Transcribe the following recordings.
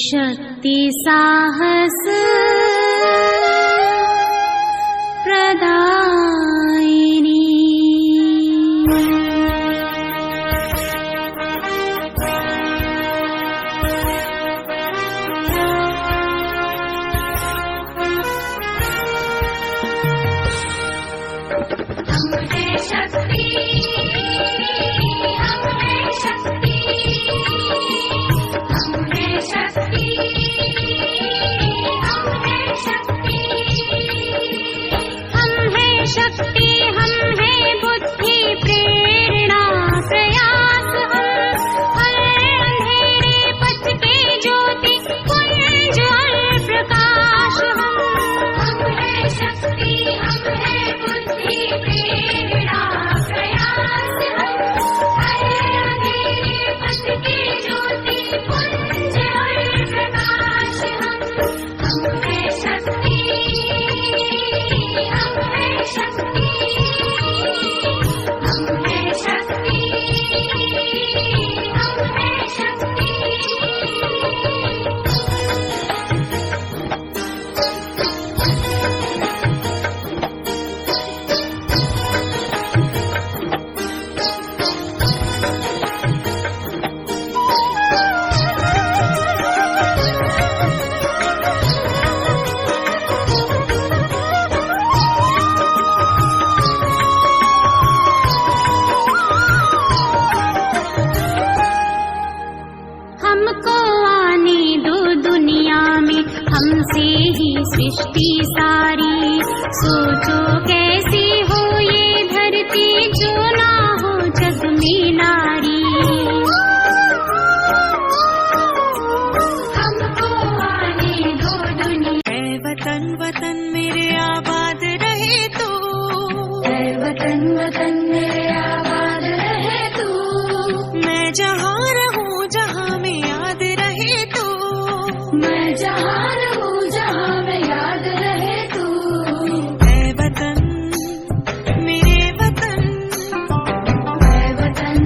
शक्ति साहस प्रदायिनी। हम हैं शक्ति, हम हैं शक्ति, हम हैं शक्ति, हम हैं शक्ति, हम हैं शक्ति, हम हैं बुद्धि प्रेरणा प्रयास, हम हर अंधेरे पथ के ज्योति पुंज और प्रकाश, हम हैं शक्ति, हम हैं बुद्धि प्रेरणा प्रयास, हम हर अंधेरे पथ के ज्योति पुंज और प्रकाश, हम हैं शक्ति, हम हैं शक्ति, हम हैं शक्ति, हम हैं शक्ति। हमको आने दो दुनिया में, हमसे ही सृष्टि सारी। सोचो कैसी हो ये धरती, जो ना हो जग में नारी। हमको आने दो दुनिया। ऐ वतन वतन मेरे आबाद रहे तू, ऐ वतन वतन मेरे आबाद रहे तू। मैं जहाँ रहूँ जहाँ में याद रहे तू, मैं जहाँ रहूँ जहाँ में याद रहे तू। ऐ वतन मेरे वतन, ऐ वतन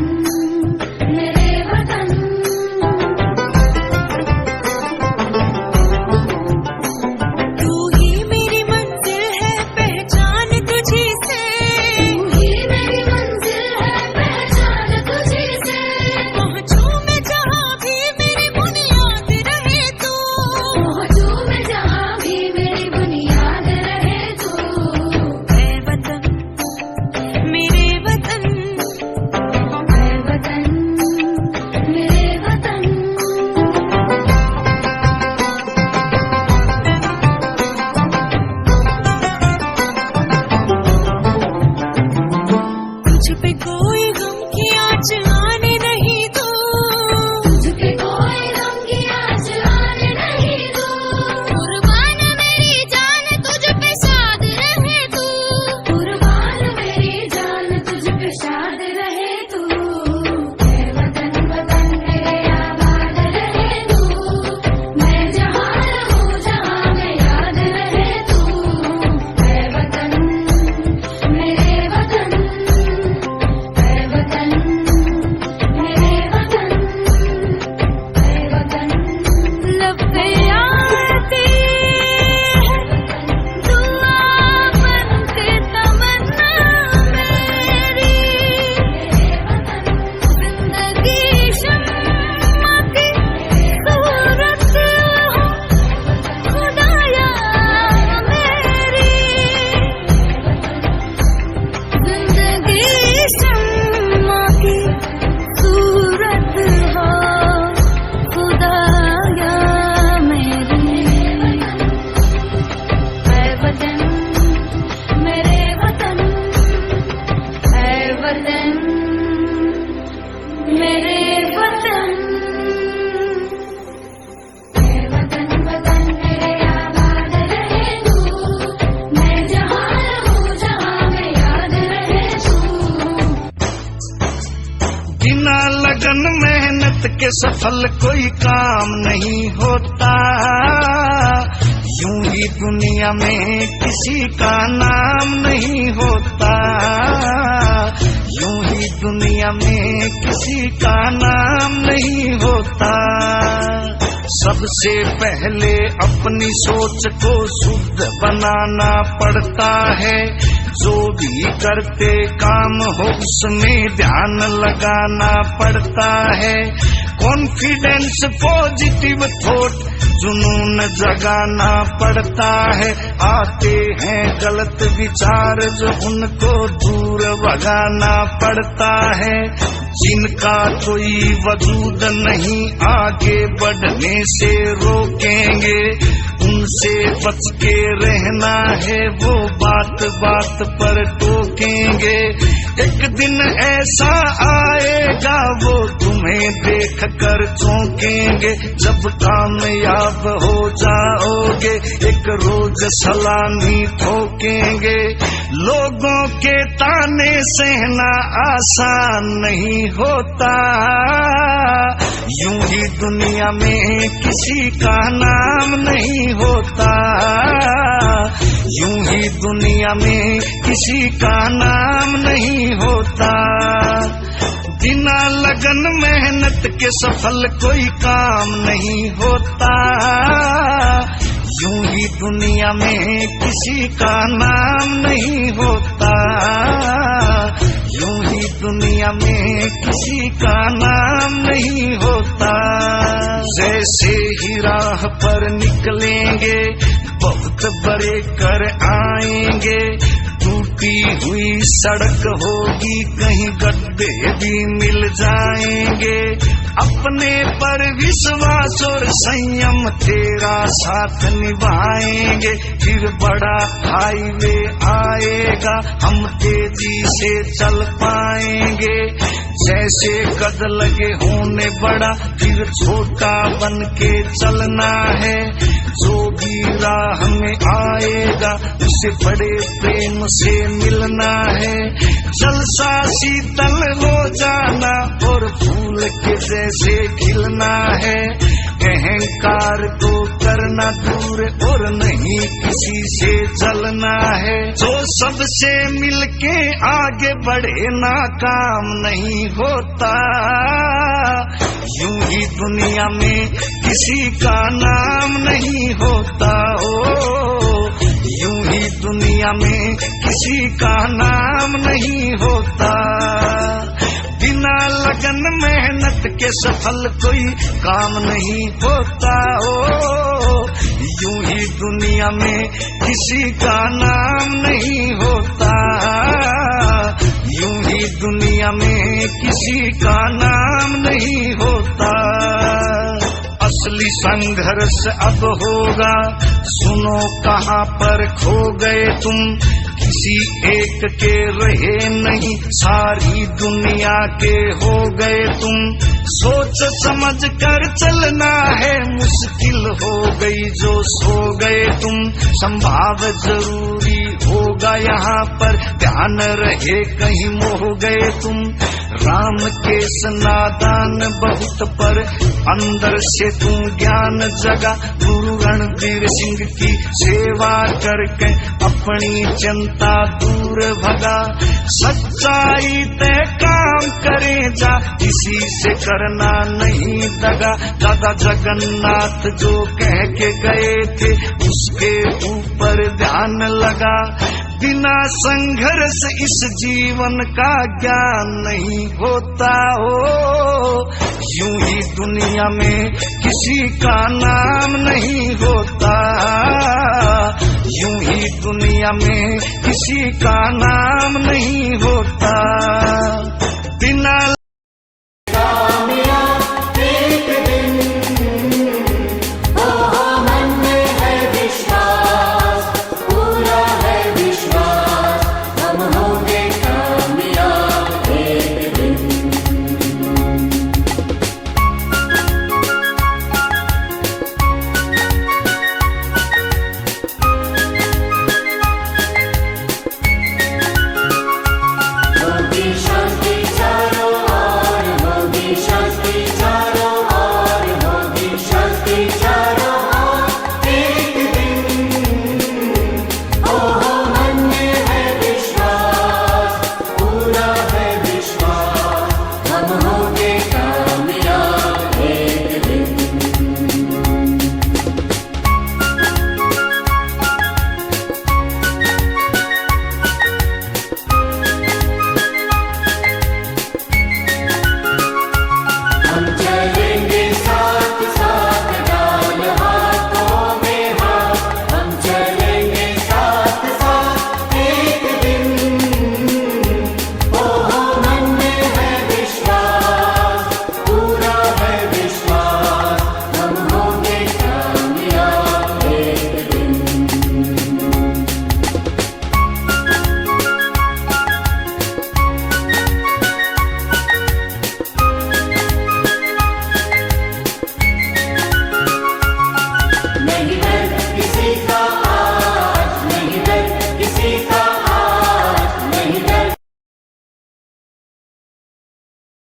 मेरे वतन। तू ही मेरी मंजिल है पहचान तुझी से, तू ही मेरी मंजिल है पहचान तुझी से। पहुँचूं मैं जहाँ भी मेरी बुनियाद रहे तू, पहुँचूं मैं जहाँ भी मेरी बुनियाद रहे तू। ऐ वतन मेरे वतन, ऐ वतन मेरे वतन। तुझ पे कोई गम की आँच आने नहीं दूँ, तुझके कोई गम की आँच आने नहीं दूँ। कुर्बान मेरी जान तुझ पे शाद रहे तू, कुर्बान मेरी जान तुझ पे शाद रहे तू। ऐ वतन वतन मेरे आबाद रहे तू। मैं जहाँ रहूँ जहाँ में याद रहे तू। ऐ वतन मेरे वतन, ऐ वतन मेरे वतन, ऐ वतन। लब पे आती है दुआ बनके तमन्ना मेरी। जिंदगी शम्मा की सूरत हो खुदाया मेरी। जिंदगी शम्मा की सूरत हो खुदाया मेरी। ऐ वतन मेरे वतन, ऐ वतन मेरे वतन। ऐ वतन वतन मेरे आबाद रहे तू। मैं जहाँ रहूँ जहाँ में याद रहे तू। बिना लगन मेहनत के सफल कोई काम नहीं होता। यूं ही दुनिया में किसी का नाम नहीं होता, यूं ही दुनिया में किसी का नाम नहीं होता। सबसे पहले अपनी सोच को शुद्ध बनाना पड़ता है, जो भी करते काम हो उसमें ध्यान लगाना पड़ता है। कॉन्फिडेंस, पॉजिटिव थॉट, जुनून जगाना पड़ता है। आते हैं गलत विचार जो उनको दूर भगाना पड़ता है। जिनका कोई वजूद नहीं आगे बढ़ने से रोकेंगे, उनसे बच के रहना है, वो बात बात पर टोकेंगे। एक दिन ऐसा आएगा वो तुम्हें देख कर चौंकेंगे, जब कामयाब हो जाओगे एक रोज सलामी ठोकेंगे। लोगों के ताने सहना आसान नहीं होता, यूं ही दुनिया में किसी का नाम नहीं होता, यूं ही दुनिया में किसी का नाम नहीं होता। बिना लगन मेहनत के सफल कोई काम नहीं होता, यूं ही दुनिया में किसी का नाम नहीं होता, यूं ही दुनिया में किसी का नाम नहीं होता। जैसे ही राह पर निकलेंगे बहुत बड़े कर आएंगे, टूटी हुई सड़क होगी कहीं गड्ढे भी मिल जाएंगे। अपने पर विश्वास और संयम तेरा साथ निभाएंगे, फिर बड़ा हाईवे आएगा हम तेजी से चल पाएंगे। जैसे कद लगे होने बड़ा फिर छोटा बन के चलना है, जो भी राह में आएगा उसे बड़े प्रेम से मिलना है। जलसा शीतल हो जाना और फूल के जैसे खिलना है। अहंकार को करना दूर और नहीं किसी से जलना है। जो सबसे मिलके आगे बढ़े नाकाम नहीं होता, यूं ही दुनिया में किसी का नाम नहीं होता। ओ यूं ही दुनिया में किसी का नाम नहीं होता। बिना लगन मेहनत के सफल कोई काम नहीं होता। ओ यूं ही दुनिया में किसी का नाम नहीं होता, यूं ही दुनिया में किसी का नाम नहीं होता। असली संघर्ष अब होगा, सुनो कहाँ पर खो गए तुम। किसी एक के रहे नहीं, सारी दुनिया के हो गए तुम। सोच समझ कर चलना है, मुश्किल हो गई जो सो गए तुम। संभाव जरूरी होगा यहाँ पर, ध्यान रहे कहीं मोह गए तुम। राम के नादान बहुत पर अंदर से तू ज्ञान जगा। गुरु रणबीर सिंह की सेवा करके अपनी चिंता दूर भगा। सच्चाई ते काम करे जा, किसी से करना नहीं दगा। दादा जगन्नाथ जो कह के गए थे उसके ऊपर ध्यान लगा। बिना संघर्ष इस जीवन का ज्ञान नहीं होता। हो यूं ही दुनिया में किसी का नाम नहीं होता, यूं ही दुनिया में किसी का नाम नहीं होता। बिना शांति चारों देखा